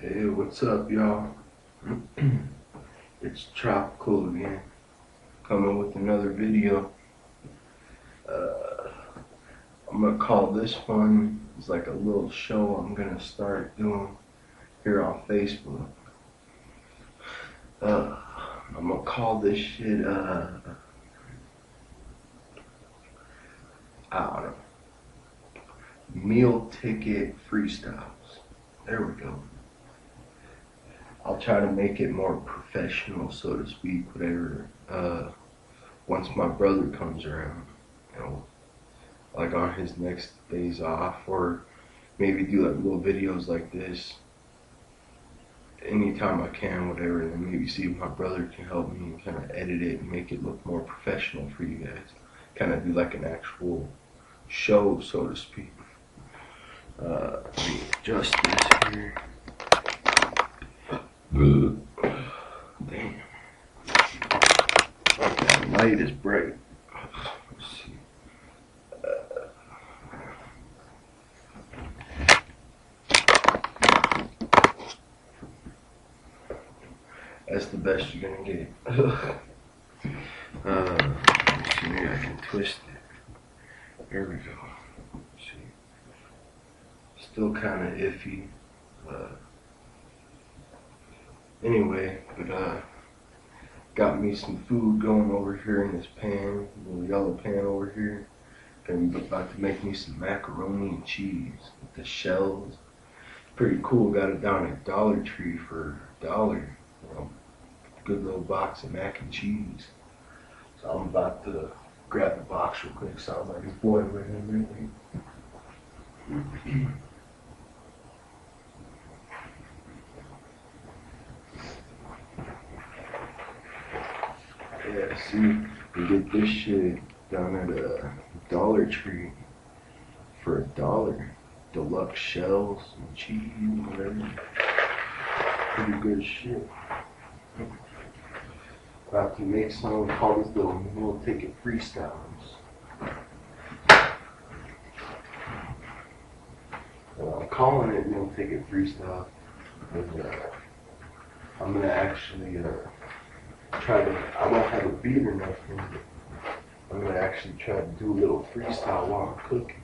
Hey, what's up, y'all? It's Tropical again, coming with another video. I'm gonna call this one, it's like a little show I'm gonna start doing here on Facebook. I'm gonna call this shit, I don't know, Meal Ticket Freestyles. There we go. I'll try to make it more professional, so to speak, whatever, once my brother comes around, you know, like on his next days off, or maybe do like little videos like this anytime I can, whatever, and then maybe see if my brother can help me and kind of edit it and make it look more professional for you guys. Kind of do like an actual show, so to speak. Let me adjust this here. Damn. That light is bright. Let's see. That's the best you're gonna get. Let's see, maybe I can twist it. There we go. Let's see. Still kind of iffy. Anyway, but got me some food going over here in this pan, little yellow pan over here. I'm about to make me some macaroni and cheese with the shells. Pretty cool. Got it down at Dollar Tree for $1. You know, good little box of mac and cheese. So I'm about to grab the box real quick. Sounds like it's boiling in really. Yeah, see, you get this shit down at a Dollar Tree for $1. Deluxe shells and cheese and whatever. Pretty good shit. About to make some, call these little meal ticket freestyles. I'm calling it meal ticket freestyle because I'm gonna actually try to, I won't have a beat or nothing, but I'm gonna actually try to do a little freestyle while I'm cooking.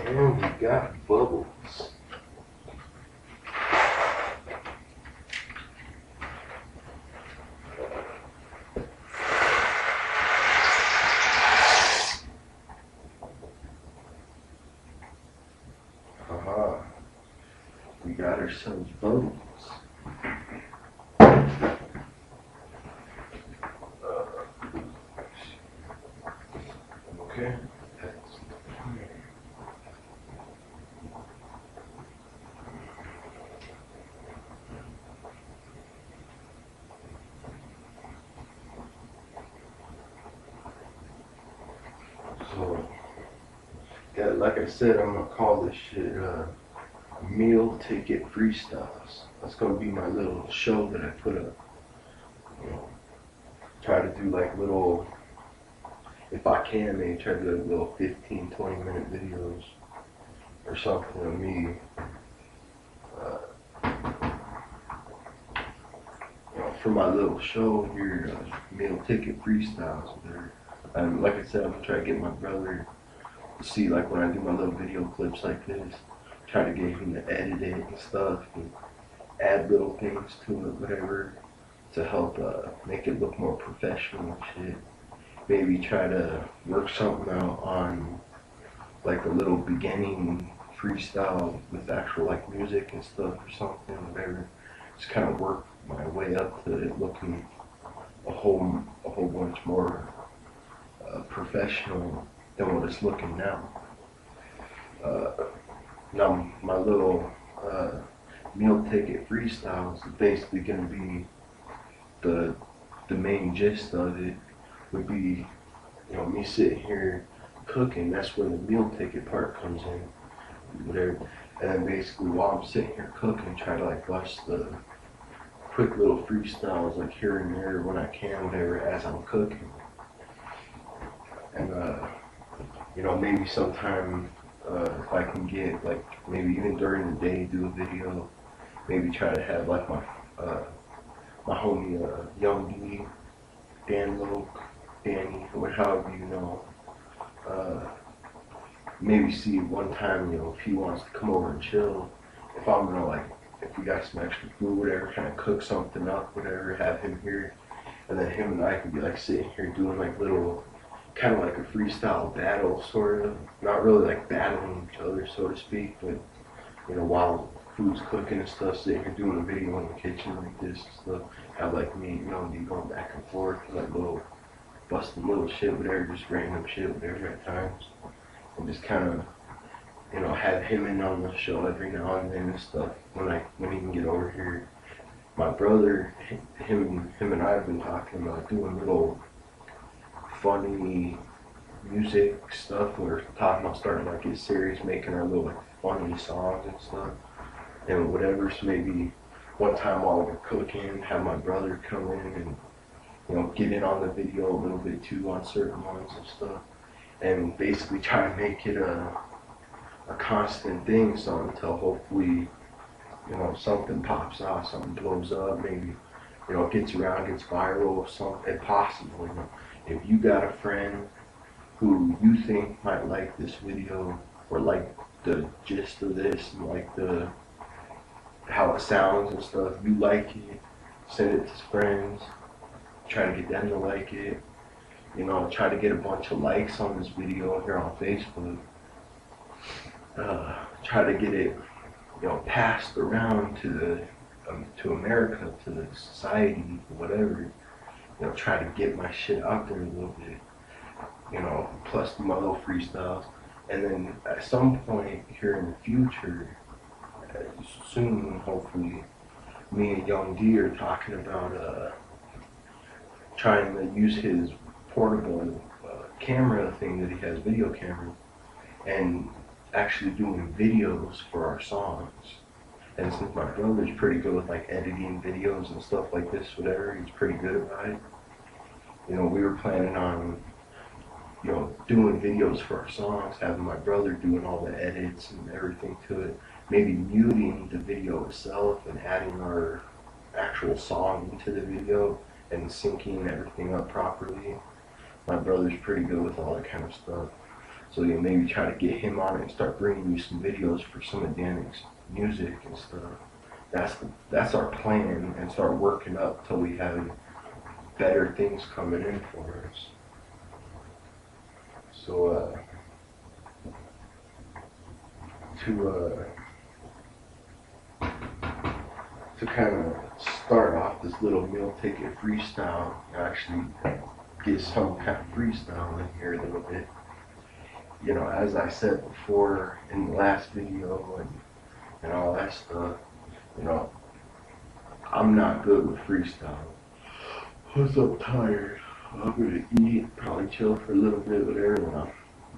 And we got bubbles. We got ourselves bubbles. Okay. So, yeah, like I said, I'm gonna call this shit Meal Ticket Freestyles. That's gonna be my little show that I put up. You know, try to do like little, if I can, maybe try to do like little 15-20 minute videos or something of me. You know, for my little show here, Meal Ticket Freestyles. And like I said, I'm gonna try to get my brother to see, like when I do my little video clips like this, try to get him to edit it and stuff and add little things to it, whatever, to help make it look more professional and shit. Maybe try to work something out on like a little beginning freestyle with actual like music and stuff or something, whatever. Just kind of work my way up to it looking a whole bunch more professional than what it's looking now. Now my little meal ticket freestyles is basically gonna be the main gist of it would be, you know, me sitting here cooking. That's where the meal ticket part comes in, whatever. And then basically while I'm sitting here cooking, try to like bust the quick little freestyles like here and there when I can, whatever, as I'm cooking. And you know, maybe sometime if I can get like maybe even during the day do a video. Maybe try to have like my homie Young D, Dan Loke, Danny, or however you know. Maybe see one time, you know, if he wants to come over and chill. If I'm gonna like, if we got some extra food, whatever, kind of cook something up, whatever, have him here, and then him and I could be like sitting here doing like little, kind of like a freestyle battle, sort of. Not really like battling each other, so to speak, but you know, while food's cooking and stuff, sitting here doing a video in the kitchen like this and stuff. Have like me, you know, be going back and forth, like little busting little shit, whatever, just random shit, whatever at times. And just kind of, you know, have him in on the show every now and then and stuff when he can get over here. My brother, him and I have been talking about doing little funny music stuff. We're talking about starting to like get serious, making our little like funny songs and stuff and whatever. So maybe one time while we're cooking, have my brother come in and, you know, get in on the video a little bit too on certain ones and stuff. And basically try to make it a constant thing, so until hopefully, you know, something pops off, something blows up, maybe, you know, it gets around, gets viral, something possible, you know. If you got a friend who you think might like this video, or like the gist of this, and like how it sounds and stuff, you like it, send it to friends, try to get them to like it. You know, try to get a bunch of likes on this video here on Facebook. Try to get it, you know, passed around to America, to the society, whatever. You know, try to get my shit out there a little bit. You know, plus my little freestyles. And then at some point here in the future, soon, hopefully, me and Young D are talking about trying to use his portable camera thing that he has, video camera, and actually doing videos for our songs. And since my brother's pretty good with like editing videos and stuff like this, whatever, he's pretty good about it. You know, we were planning on, you know, doing videos for our songs, having my brother doing all the edits and everything to it, maybe muting the video itself and adding our actual song into the video and syncing everything up properly. My brother's pretty good with all that kind of stuff. So you know, maybe try to get him on it and start bringing you some videos for some of Danny's music and stuff. That's our plan, and start working up till we have better things coming in for us. So to kind of start off this little meal ticket freestyle, actually get some kind of freestyle in here a little bit. You know, as I said before in the last video and all that stuff, you know, I'm not good with freestyle. Once I'm tired, I'm gonna eat, probably chill for a little bit, whatever,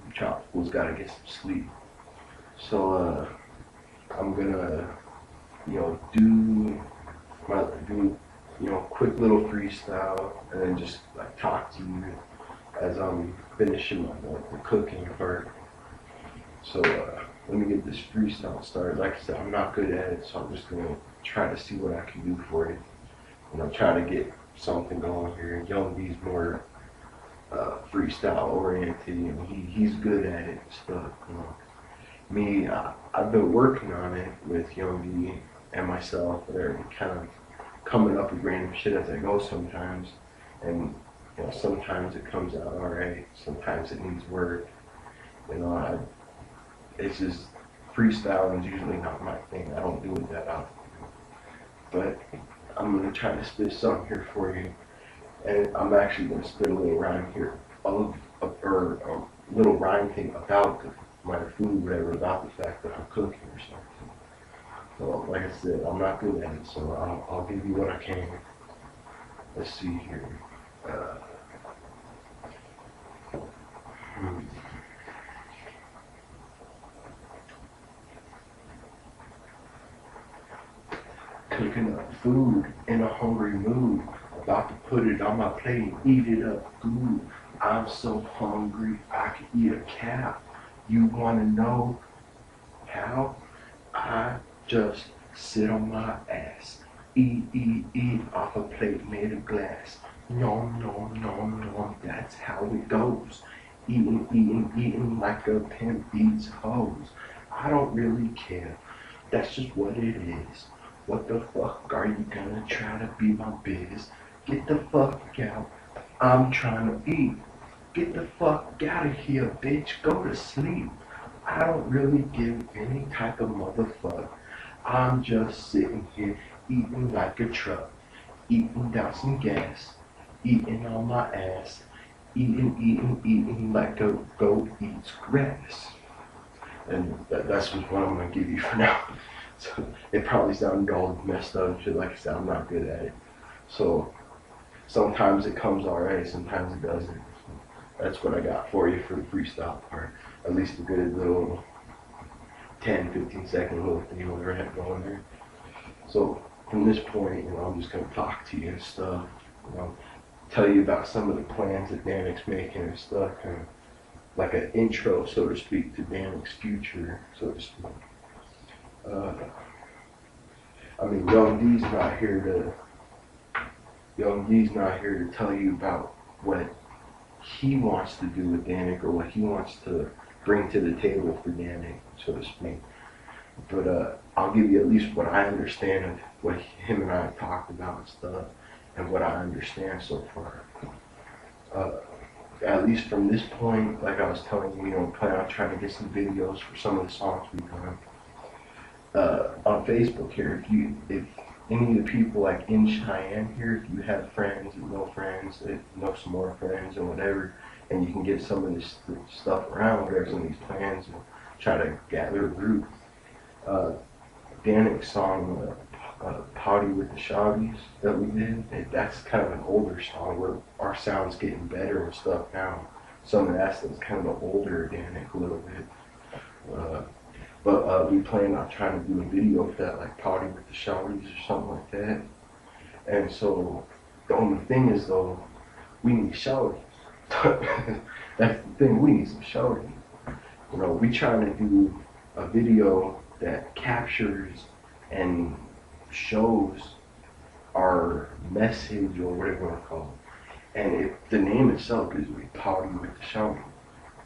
and Chopful's gotta get some sleep. So I'm gonna, you know, do you know, quick little freestyle, and then just like talk to you as I'm finishing the cooking part. So let me get this freestyle started. Like I said, I'm not good at it, so I'm just gonna try to see what I can do for it. You know, try to get something going here. Young B's more freestyle oriented, and he's good at it and stuff. You know, me, I've been working on it with Young B and myself. They're kind of coming up with random shit as I go sometimes, and you know, sometimes it comes out alright, sometimes it needs work. You know, it's just freestyling is usually not my thing. I don't do it that often. But I'm gonna try to spit something here for you, and I'm actually gonna spit a little rhyme here, or a little rhyme thing about my food, whatever, about the fact that I'm cooking or something. So, like I said, I'm not good at it, so I'll give you what I can. Let's see here. cooking up food in a hungry mood. About to put it on my plate and eat it up good. I'm so hungry I could eat a cow. You wanna know how? I just sit on my ass. Eat off a plate made of glass. Nom, nom, nom, nom, that's how it goes. Eating like a pimp eats hoes. I don't really care. That's just what it is. What the fuck are you gonna try to be my biz? Get the fuck out. I'm trying to eat. Get the fuck out of here, bitch. Go to sleep. I don't really give any type of motherfuck. I'm just sitting here eating like a truck. Eating down some gas. Eating on my ass. Eating like a goat eats grass. And that's just what I'm going to give you for now. So it probably sounded all messed up and shit. Like I said, I'm not good at it. So sometimes it comes alright, sometimes it doesn't. So that's what I got for you for the freestyle part. At least a good little 10-15 second little thing whatever I had going there. So from this point, I'm just going to talk to you and stuff. Tell you about some of the plans that Danik's making and stuff. Kind of like an intro, so to speak, to Danik's future, so to speak. Young D's not here to tell you about what he wants to do with Danik or what he wants to bring to the table for Danik, so to speak. But I'll give you at least what I understand of what him and I have talked about and stuff, and what I understand so far. At least from this point, like I was telling you, plan on trying to get some videos for some of the songs we've done. On Facebook here, if any of the people like in Cheyenne here, if you have friends and no friends, that know some more friends and whatever, and you can get some of this stuff around, whatever's in these plans, and try to gather a group. Danik's song, Party with the Shawties that we did, that's kind of an older song where our sound's getting better and stuff now. Some of that's kind of an older Danik a little bit. But we plan on trying to do a video for that, like Party with the Shawties or something like that. And so the only thing is though, we need shawties. That's the thing, we need some shawties. We trying to do a video that captures and shows our message or whatever you want to call it. And the name itself is Party with the Shawties,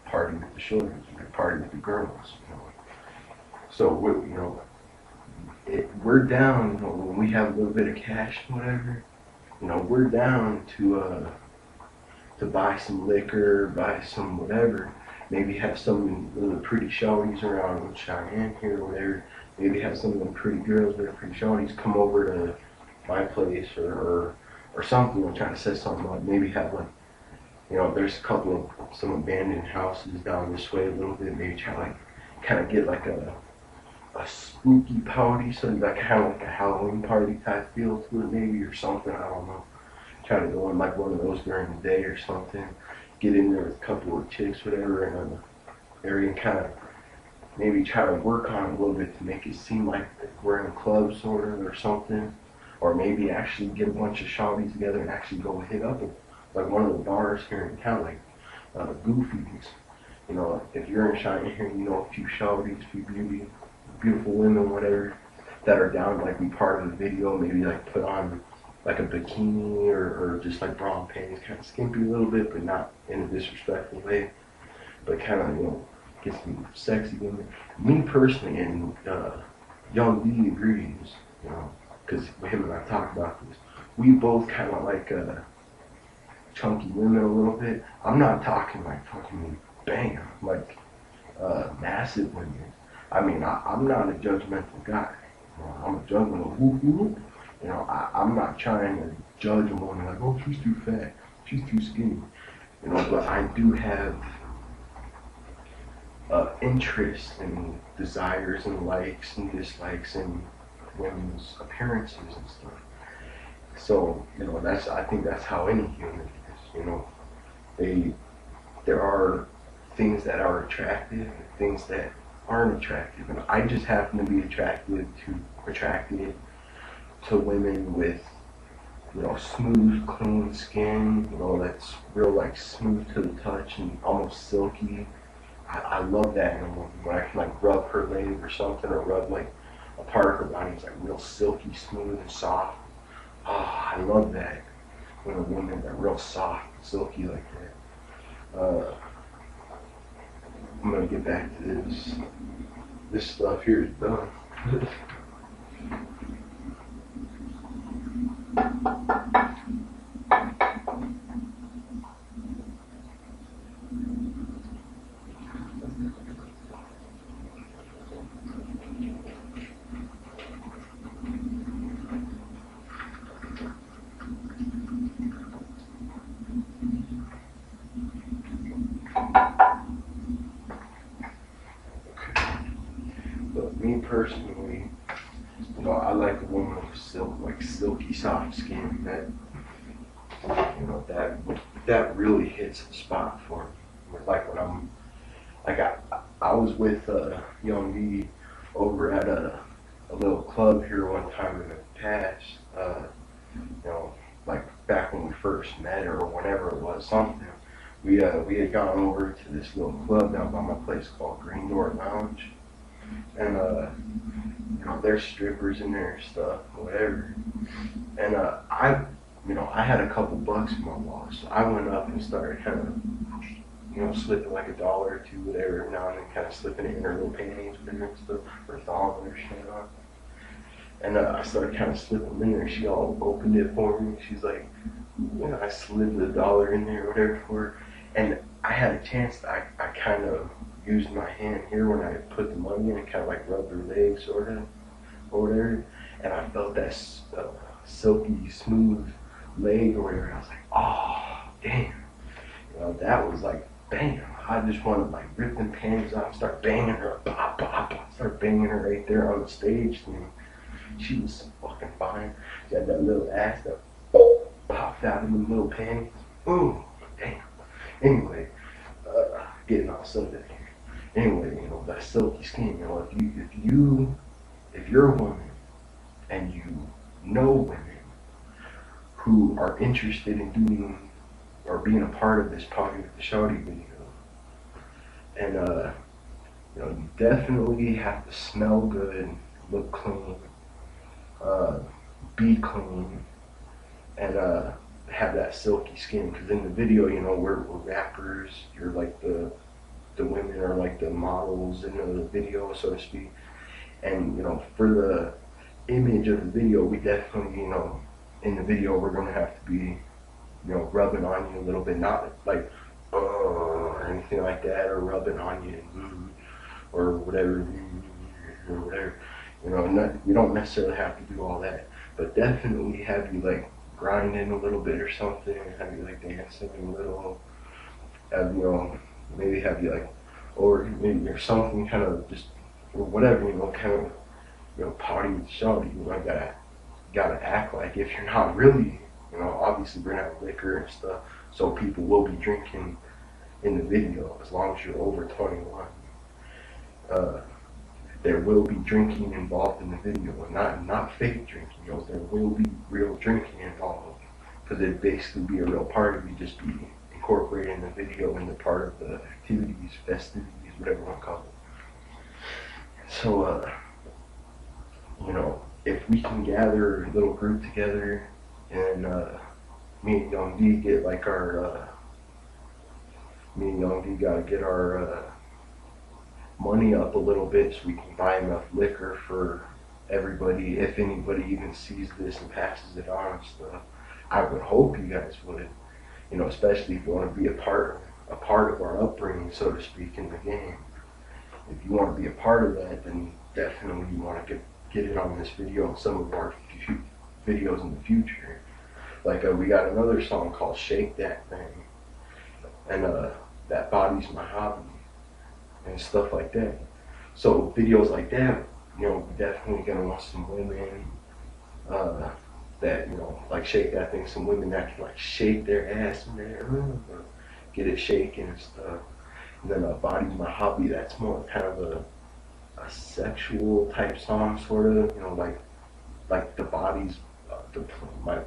Party with the Shorties, Party with the Girls. So we're down. When we have a little bit of cash, whatever, we're down to buy some liquor, buy some whatever. Maybe have some of the pretty shawties around Cheyenne here or whatever. Maybe have some of them pretty girls that are pretty shawties come over to my place or something. Trying to set something up. Maybe have there's a couple of some abandoned houses down this way a little bit. Maybe try kind of get like a spooky party, so like kind of like a Halloween party type feel to it, maybe, or something. I don't know. Try to go in like one of those during the day or something. Get in there with a couple of chicks, whatever, in an area, and kind of maybe try to work on it a little bit to make it seem like we're in a club sort of or something. Or maybe actually get a bunch of shawties together and actually go hit up like one of the bars here in town, like Goofy's. If you're in Cheyenne here, a few shawties, a few beautiful women, whatever, that are down to like be part of the video, maybe like put on like a bikini or just like bra and panties, kind of skimpy a little bit, but not in a disrespectful way, but kind of, get some sexy women. Me personally, and Young D agrees, because him and I talked about this, we both kind of like chunky women a little bit. I'm not talking like fucking bam, like massive women. I'm not a judgmental guy. I'm a judgmental whoop. I'm not trying to judge a woman like, oh, she's too fat, she's too skinny. But I do have interests and desires and likes and dislikes in women's appearances and stuff. So, I think that's how any human is. There are things that are attractive and things that aren't attractive, and I just happen to be attracted to women with, you know, smooth, clean skin, you know, that's real like smooth to the touch and almost silky. I love that in a woman when I can like rub her leg or something, or rub like a part of her body is like real silky, smooth, and soft. Ah, I love that when a woman's like real soft, silky like that. I'm gonna get back to this. This stuff here is done. But me personally, you know, I like a woman with like silky soft skin. That, you know, that really hits the spot for me. Like when I'm like I was with Young D over at a little club here one time in the past. You know, like back when we first met or whenever it was something. We had gone over to this little club down by my place called Green Door Lounge, and you know, there's strippers in there and stuff, whatever. And you know, I had a couple bucks in my wallet, so I went up and started kind of, you know, slipping like $1 or two, whatever, every now and then, kind of slipping it in her little panties with her and stuff, her thong and her shit on. And I started kind of slipping them in there. She all opened it for me. She's like, you know, I slid the $1 in there or whatever for her. And I had a chance, I kind of used my hand here when I put the money in and kind of like rubbed her legs sort of, or whatever. And I felt that silky, smooth leg or whatever. I was like, oh, damn. You know, that was like, bam. I just want to like rip them panties off, start banging her, pop, pop, pop, start banging her right there on the stage thing. She was so fucking fine. She had that little ass that popped out in the little panties. Ooh, damn. Anyway, getting off subject here. Anyway, you know, that silky skin, you know, if you're a woman and you know women who are interested in doing or being a part of this Party with the Shawty video, and you know, you definitely have to smell good, look clean, be clean, and have that silky skin. Because in the video, you know, we're rappers. You're like the women are like the models in the video, so to speak. And you know, for the image of the video, we definitely, you know, in the video we're gonna have to be, you know, rubbing on you a little bit, not like or anything like that, or rubbing on you or whatever or whatever. You know, you don't necessarily have to do all that, but definitely have you like grinding a little bit or something, have you like dancing a little, have, you know, maybe have you like, or maybe or something kind of just, or whatever, you know, kind of, you know, party with Shawty. You know, gotta act like if you're not really, you know, obviously bring out liquor and stuff, so people will be drinking in the video as long as you're over 21. There will be drinking involved in the video, not fake drinking. You know, there will be real drinking involved, because it'd basically be a real party. You'd just be incorporating the video into part of the activities, festivities, whatever you want to call it. So, you know, if we can gather a little group together and me and Young D get like our, me and Young D gotta get our money up a little bit so we can buy enough liquor for everybody, if anybody even sees this and passes it on and stuff. I would hope you guys would, you know, especially if you want to be a part of our upbringing, so to speak, in the game. If you want to be a part of that, then definitely you want to get it on this video and some of our videos in the future. Like we got another song called Shake That Thing, and That Body's My Hobby, and stuff like that. So videos like that, you know, definitely gonna want some women that, you know, like Shake That Thing, some women that can like shake their ass in there, get it shaking and stuff. And then Body's My Hobby, that's more kind of a sexual type song, sort of, you know, like like the body's,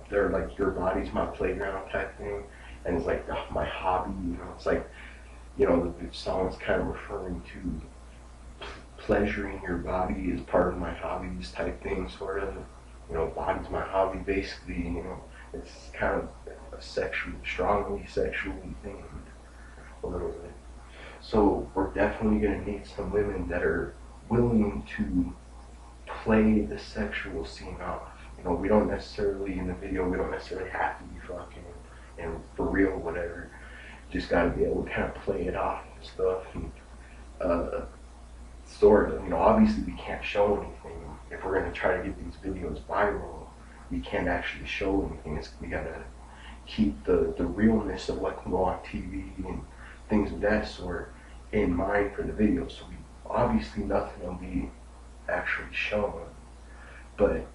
they're like your body's my playground type thing, and it's like my hobby. You know, it's like, you know, the song's kind of referring to pleasuring your body is part of my hobbies type thing, sort of. You know, body's my hobby, basically. You know, it's kind of a strongly sexually themed a little bit. So we're definitely gonna need some women that are willing to play the sexual scene off. You know, we don't necessarily in the video, we don't necessarily have to be fucking and for real, whatever. Just gotta be able to kind of play it off and stuff. And, sort of, you know, obviously we can't show anything. If we're gonna try to get these videos viral, we can't actually show anything. We gotta keep the realness of what can go on TV and things of that sort in mind for the video. So we, obviously nothing will be actually shown, but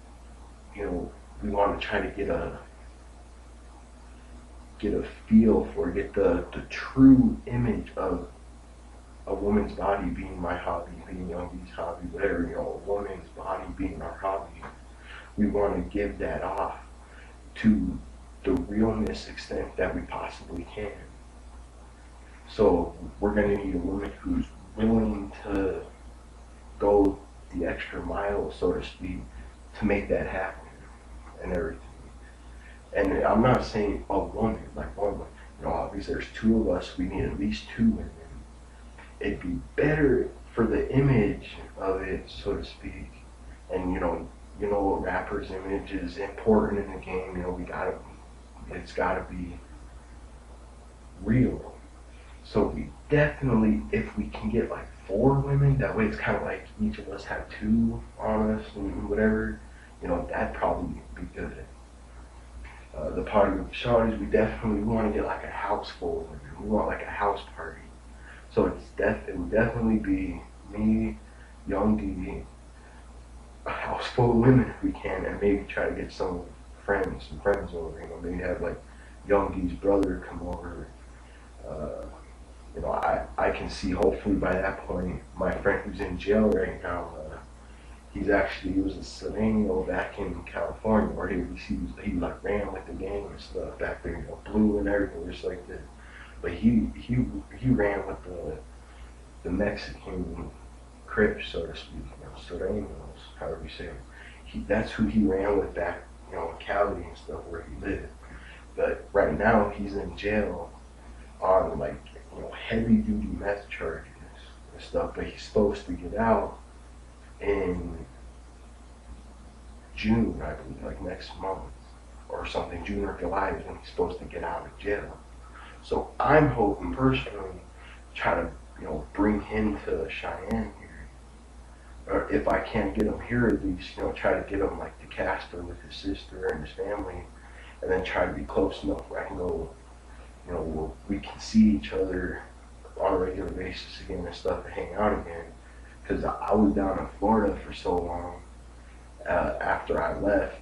you know, we want to try to get a feel for, get the true image of a woman's body being my hobby, being Youngie's hobby, whatever, you know, a woman's body being our hobby. We want to give that off to the realness extent that we possibly can. So we're going to need a woman who's willing to go the extra mile, so to speak, to make that happen and everything. And I'm not saying a woman, like one, you know, obviously there's two of us, we need at least two women. It'd be better for the image of it, so to speak. And you know what rapper's image is important in the game. You know, it's gotta be real. So we definitely, if we can get like 4 women, that way it's kind of like each of us have 2 on us and whatever. You know, that'd probably be good. The party with the shawties, we want to get like a house full of women. We want like a house party. So it would definitely be me, Young D, a house full of women if we can, and maybe try to get some friends over. You know, maybe have like Young D's brother come over. You know, I can see hopefully by that point my friend who's in jail right now. He was a Sereno back in California, where he like ran with the gang and stuff back there, you know, blue and everything, just like that. But he ran with the Mexican Crips, so to speak, you know, Serenos, however you say it. That's who he ran with back, you know, in Cali and stuff where he lived. But right now he's in jail on like, you know, heavy duty meth charges and stuff. But he's supposed to get out in June, I believe, like next month or something. June or July is when he's supposed to get out of jail. So I'm hoping personally try to, you know, bring him to Cheyenne here. Or if I can't get him here, at least, you know, try to get him like to Casper with his sister and his family, and then try to be close enough where I can go, you know, where we can see each other on a regular basis again and stuff, and hang out again. Because I was down in Florida for so long. After I left,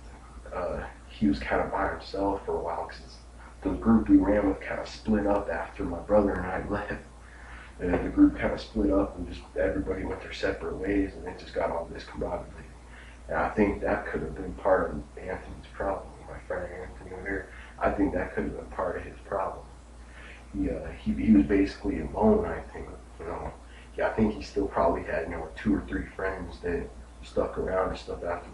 he was kind of by himself for a while, because the group we ran with kind of split up after my brother and I left. And the group kind of split up and just everybody went their separate ways, and it just got all discombobulated. And I think that could have been part of Anthony's problem. My friend Anthony over here, I think that could have been part of his problem. He was basically alone, I think. You know, I think he still probably had, you know, 2 or 3 friends that stuck around and stuff after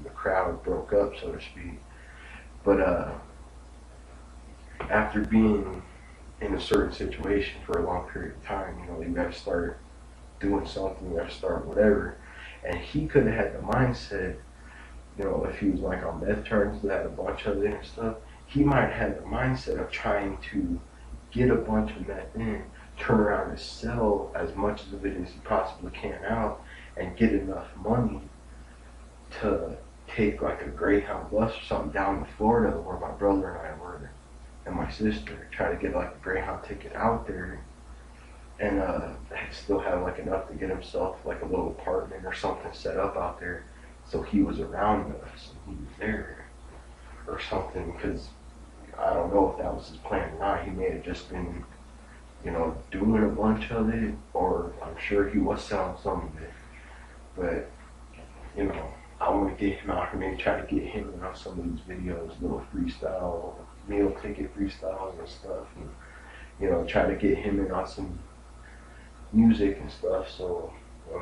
the crowd broke up, so to speak. But after being in a certain situation for a long period of time, you know, you got to start doing something, you got to start whatever. And he could have had the mindset, you know, if he was like on meth charges, that had a bunch of it and stuff, he might have the mindset of trying to get a bunch of meth in, turn around and sell as much of it as he possibly can out, and get enough money to take like a Greyhound bus or something down to Florida where my brother and I were, and my sister, try to get like a Greyhound ticket out there, and still have like enough to get himself like a little apartment or something set up out there, so he was around us and he was there or something. Because I don't know if that was his plan or not. He may have just been, you know, doing a bunch of it, or I'm sure he was selling some of it. But, you know, I want to get him out here, maybe try to get him in on some of these videos, little freestyle, meal ticket freestyles and stuff, and try to get him in on some music and stuff. So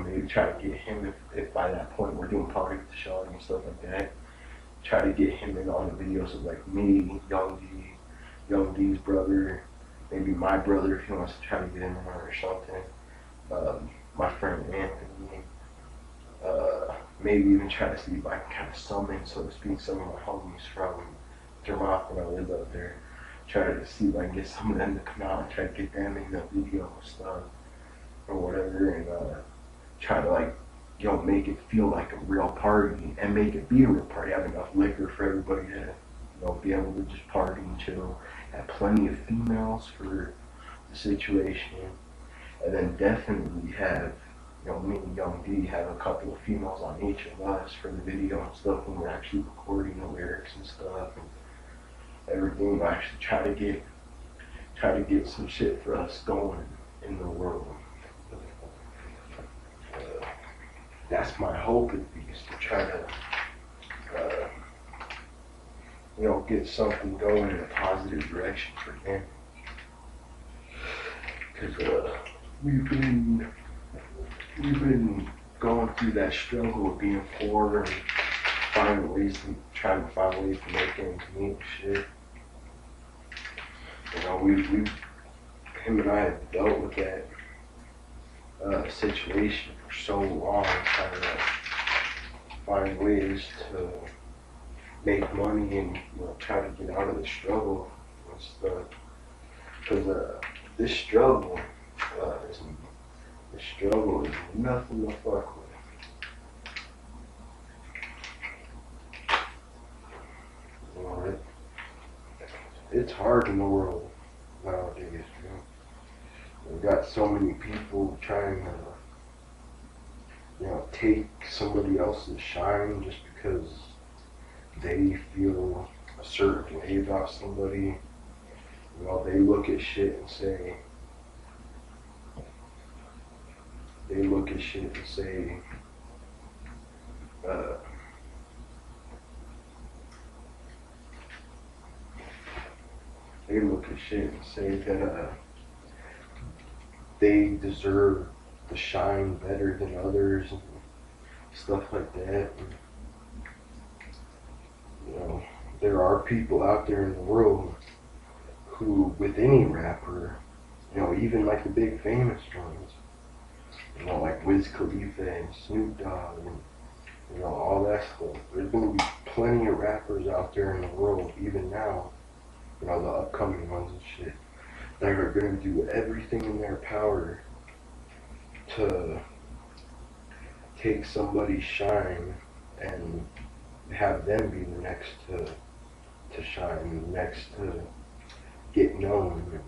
maybe try to get him if by that point we're doing party with the show and stuff like that. Try to get him in on the videos of like me, Young D's brother, maybe my brother if he wants to try to get in on or something. My friend Anthony. Maybe even try to see if I can kind of summon, so to speak, some of my homies from Vermont when I lived out there. Try to see if I can get some of them to come out and try to get them in the video stuff or whatever, and try to like make it feel like a real party and make it be a real party. Have enough liquor for everybody to be able to just party and chill. Have plenty of females for the situation, and then definitely have me and Young D have a couple of females on each of us for the video and stuff when we're actually recording the lyrics and stuff and everything. We'll actually try to get some shit for us going in the world. That's my hope, at least, to try to get something going in a positive direction for them. Because we've been going through that struggle of being poor and trying to find ways to make ends meet and shit. Him and I have dealt with that situation for so long, trying to find ways to make money and try to get out of the struggle and stuff. Because this struggle is nothing to fuck with. It's hard in the world nowadays. We've got so many people trying to take somebody else's shine just because they feel a certain way about somebody. They look at shit and say, they look at shit and say, that they deserve the shine better than others and stuff like that. And, there are people out there in the world who, with any rapper, even like the big famous ones, like Wiz Khalifa and Snoop Dogg and all that stuff. There's going to be plenty of rappers out there in the world, even now, the upcoming ones and shit, that are going to do everything in their power to take somebody's shine and have them be the next to shine, the next to get known and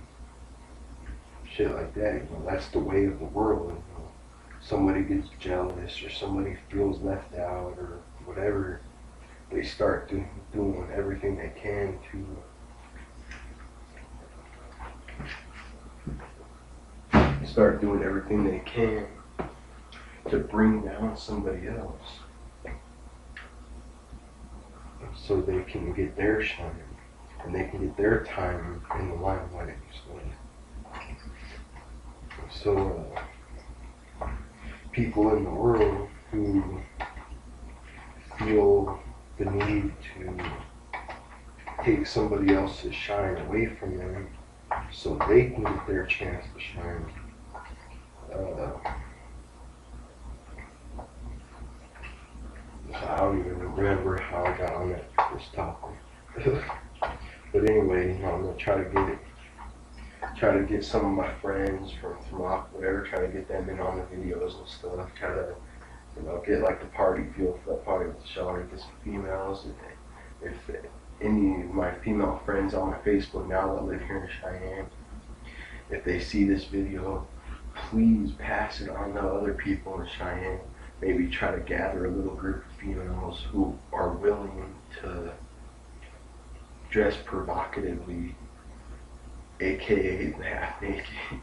shit like that. That's the way of the world. Somebody gets jealous or somebody feels left out or whatever, they start doing everything they can to bring down somebody else so they can get their shine and they can get their time in the limelight. So people in the world who feel the need to take somebody else's shine away from them so they can get their chance to shine. I don't even remember how I got on this topic. But anyway, I'm gonna try to get some of my friends from whatever, try to get them in on the videos and stuff, try to get like the party feel for that party with the show, and get some females. If any of my female friends on my Facebook now that live here in Cheyenne, if they see this video, please pass it on to other people in Cheyenne. Maybe try to gather a little group of females who are willing to dress provocatively, aka half naked,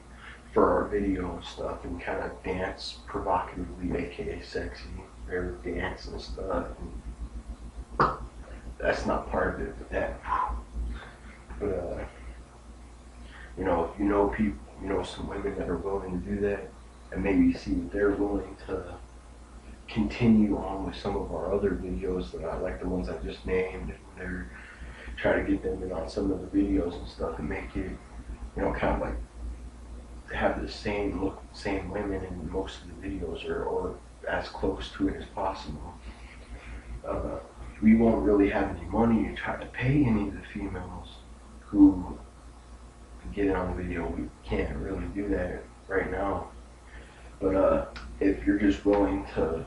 for our video and stuff, and kind of dance provocatively, aka sexy, or dance and stuff. And that's not part of it, but that. But you know, if you know people, you know, some women that are willing to do that, and maybe see if they're willing to continue on with some of our other videos that I like, the ones I just named, and they're try to get them in on some of the videos and stuff, and make it, you know, kind of like have the same look, same women in most of the videos, or as close to it as possible. We won't really have any money to try to pay any of the females who get it on video. We can't really do that right now. But if you're just willing to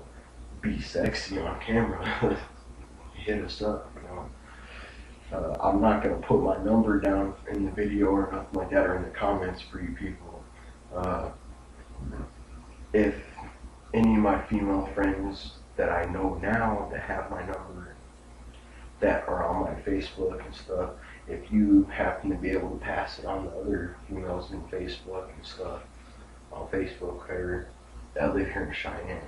be sexy on camera, hit us up, you know. I'm not going to put my number down in the video or nothing like that, or in the comments for you people. If any of my female friends that I know now that have my number, that are on my Facebook and stuff, if you happen to be able to pass it on to other females in Facebook and stuff, on Facebook, or that live here in Cheyenne,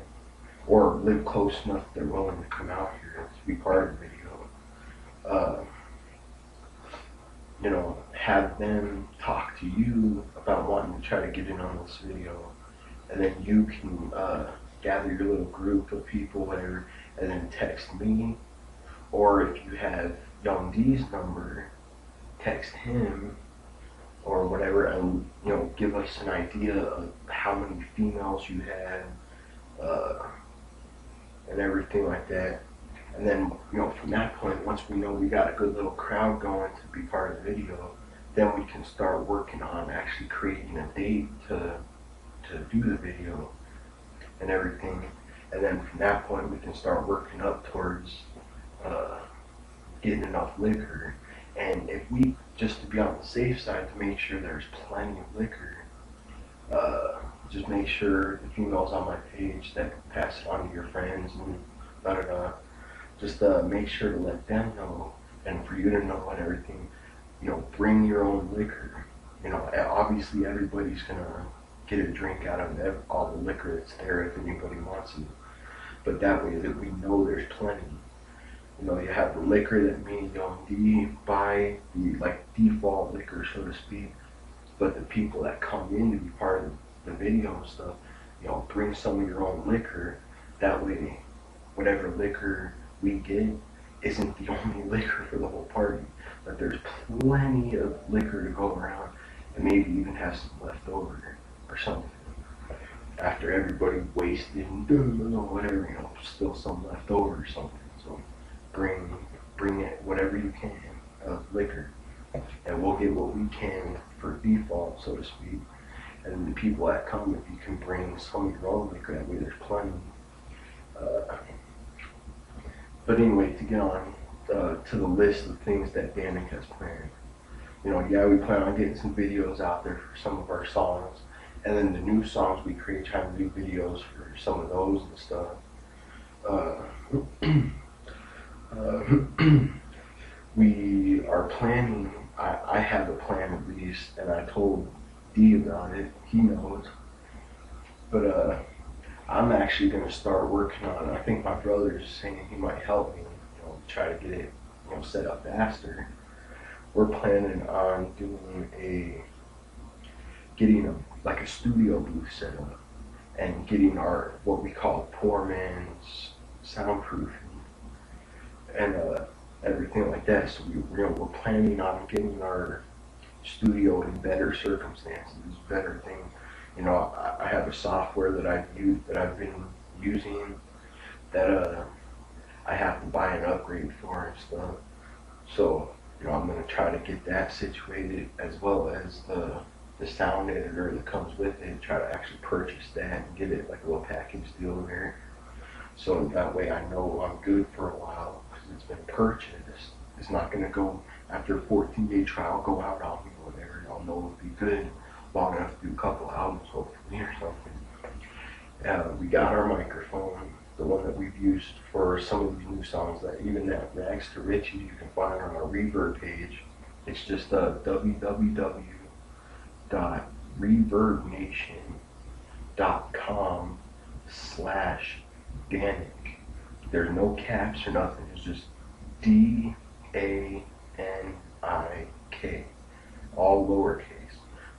or live close enough they're willing to come out here to be part of the video, you know, have them talk to you about wanting to try to get in on this video, and then you can gather your little group of people, whatever, and then text me, or if you have Young D's number, text him or whatever, and, you know, give us an idea of how many females you have, and everything like that. And then, you know, from that point, once we know we got a good little crowd going to be part of the video, then we can start working on actually creating a date to do the video and everything. And then from that point, we can start working up towards getting enough liquor. And if we, just to be on the safe side, to make sure there's plenty of liquor, just make sure the females on my page that pass it on to your friends and da-da-da, just make sure to let them know, and for you to know and everything, you know, bring your own liquor. You know, obviously everybody's gonna get a drink out of all the liquor that's there if anybody wants it, but that way that we know there's plenty. You know, you have the liquor that me and Young D buy, the like default liquor, so to speak, but the people that come in to be part of the video and stuff, you know, bring some of your own liquor. That way, whatever liquor we get isn't the only liquor for the whole party, but there's plenty of liquor to go around, and maybe even have some left over or something. After everybody wasted and whatever, you know, still some left over or something. So bring it whatever you can of liquor, and we'll get what we can for default, so to speak. And the people that come, if you can bring some of your own liquor, that way there's plenty. But anyway, to get on to the list of things that Danik has planned. You know, yeah, we plan on getting some videos out there for some of our songs, and then the new songs we create, trying to do videos for some of those and stuff. We are planning, I have a plan at least, and I told D about it, he knows, but I'm actually going to start working on it. I think my brother is saying he might help me, you know, try to get it, you know, set up faster. We're planning on getting a studio booth set up, and getting our, what we call poor man's soundproofing, and everything like that. So we're planning on getting our studio in better circumstances, better thing. You know, I have a software that I've been using that I have to buy an upgrade for and stuff. So, you know, I'm gonna try to get that situated, as well as the sound editor that comes with it. Try to actually purchase that and get it like a little package deal there. So that way I know I'm good for a while, because it's been purchased. It's not gonna go, after a 14-day trial, go out on me or whatever. I'll know it'll be good long enough to do a couple albums, hopefully, or something. We got our microphone, the one that we've used for some of these new songs, that even that Rags to Riches you can find on our Reverb page. It's just www.reverb.com. reverbnation.com/Danik. There's no caps or nothing. It's just DANIK, all lowercase.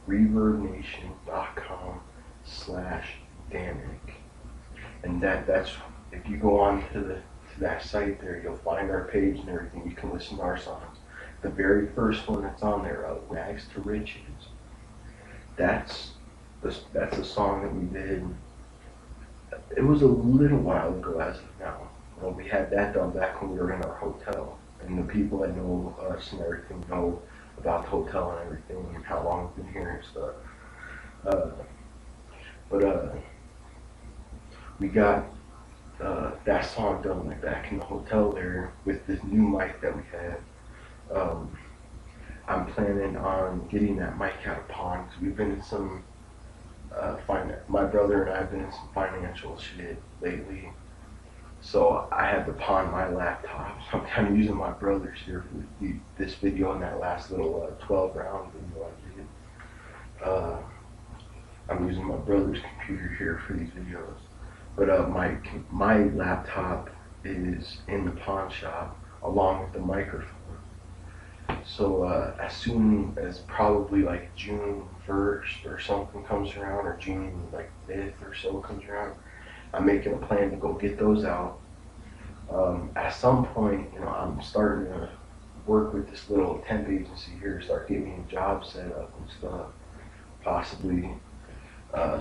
reverbnation.com/Danik. And that's if you go on to that site there, you'll find our page and everything. You can listen to our songs. The very first one that's on there, Rags to Riches, that's a song that we did. It was a little while ago as of now. Well, we had that done back when we were in our hotel. And the people that know us and everything know about the hotel and everything and how long we've been here and stuff. We got that song done like back in the hotel there with this new mic that we had. I'm planning on getting that mic out of pawn because we've been in some my brother and I have been in some financial shit lately. So I had to pawn my laptop. So I'm kind of using my brother's here for this video and that last little 12 round video I did. I'm using my brother's computer here for these videos. But my laptop is in the pawn shop along with the microphone. So as soon as probably like June 1st or something comes around, or June like 5th or so comes around, I'm making a plan to go get those out. At some point, I'm starting to work with this little temp agency here, start getting me a job set up and stuff, possibly.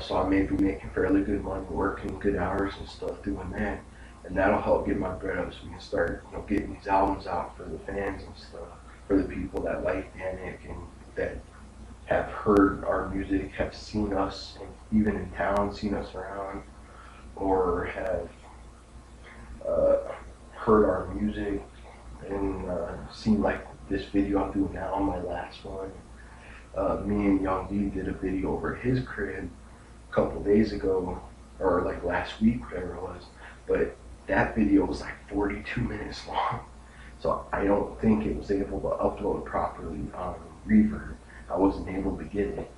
So I may be making fairly good money, working good hours and stuff doing that, and that'll help get my bread up so we can start, getting these albums out for the fans and stuff, for the people that like Danik and that have heard our music, have seen us, and even in town, seen us around, or have heard our music and seen like this video I'm doing now, my last one. Me and Young D did a video over his crib a couple days ago, or like last week, whatever it was. But that video was like 42 minutes long. So I don't think it was able to upload properly on Reverb. I wasn't able to get it.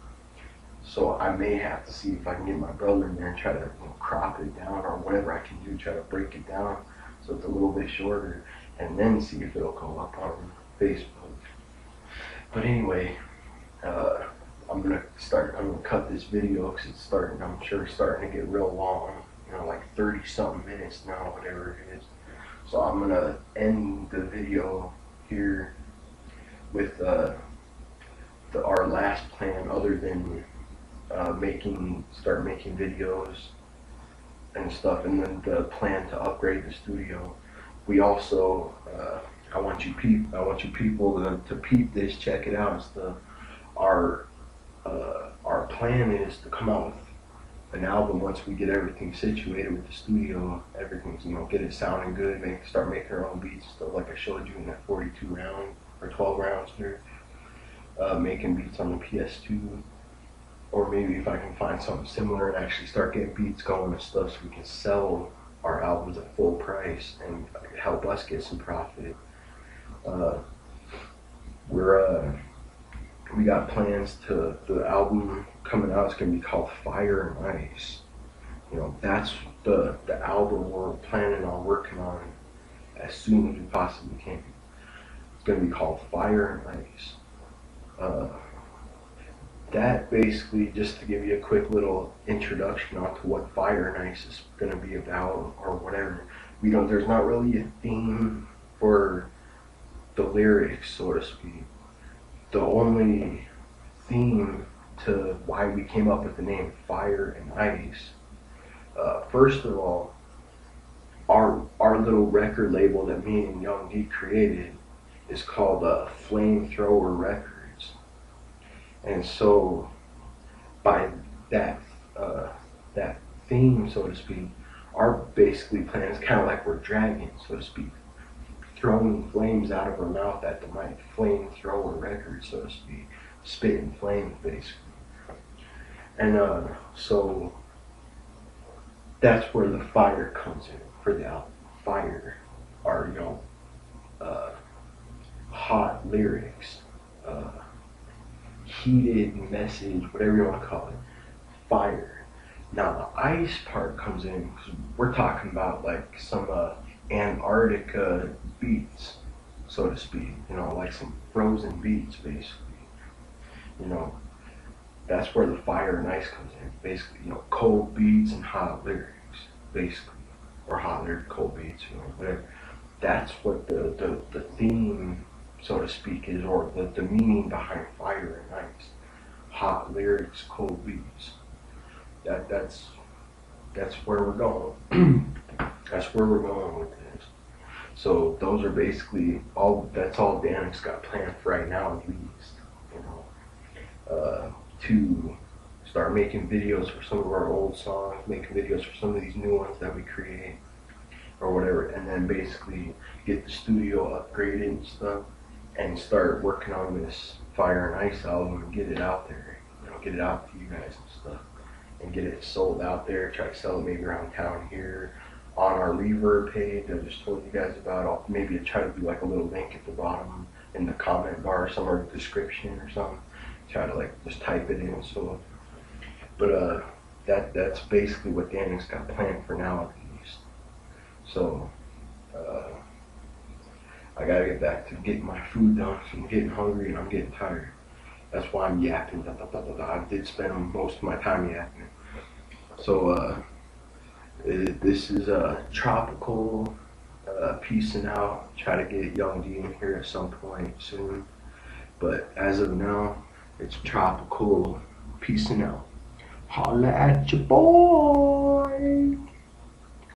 So I may have to see if I can get my brother in there and try to crop it down or whatever I can do, try to break it down so it's a little bit shorter, and then see if it'll go up on Facebook. But anyway, I'm gonna cut this video because it's starting to get real long, like 30 something minutes now, whatever it is. So I'm gonna end the video here with our last plan, other than start making videos and stuff, and then the plan to upgrade the studio. We also, I want you people to peep this, check it out. Our plan is to come out with an album once we get everything situated with the studio, everything's, get it sounding good, start making our own beats and stuff like I showed you in that 42 round or 12 rounds here, making beats on the PS2, or maybe if I can find something similar and actually start getting beats going and stuff so we can sell our albums at full price and help us get some profit. We got plans to, the album coming out is going to be called Fire and Ice. That's the album we're planning on working on as soon as we possibly can. It's going to be called Fire and Ice. That basically, just to give you a quick little introduction onto what Fire and Ice is going to be about or whatever. There's not really a theme for the lyrics, so to speak. The only theme to why we came up with the name Fire and Ice, first of all, our little record label that me and Young D created is called Flamethrower Records. And so by that theme, so to speak, our basically plan is kind of like we're dragons, so to speak, throwing flames out of our mouth at the mic. Flamethrower Records, so to speak, spitting flames basically. And so that's where the fire comes in for the album. Fire are hot lyrics, heated message, whatever you want to call it, fire. Now the ice part comes in because we're talking about like some Antarctica beats, so to speak. You know, like some frozen beats, basically. You know, that's where the fire and ice comes in. Basically, you know, cold beats and hot lyrics, basically, or hot lyrics, cold beats, you know, whatever. That's what the theme, so to speak, is, or the meaning behind fire and ice. Hot lyrics, cold beats. That's where we're going. That's where we're going with this. So those are basically all. That's all Dan's got planned for right now, at least. You know, to start making videos for some of our old songs, making videos for some of these new ones that we create, or whatever, and then basically get the studio upgraded and stuff, and start working on this Fire and Ice album and get it out there. You know, get it out to you guys and stuff, and get it sold out there. Try to sell it maybe around town here, on our Reverb page I just told you guys about. I'll maybe try to do like a little link at the bottom in the comment bar, somewhere in the description or something. Try to like just type it in. So, but that's basically what Danny's got planned for now, at least. So I gotta get back to getting my food done. I'm getting hungry and I'm getting tired. That's why I'm yapping. I did spend most of my time yapping. So this is tropical. Peacing out. Try to get Young D in here at some point soon. But as of now, it's tropical. Peacing out. Holla at your boy.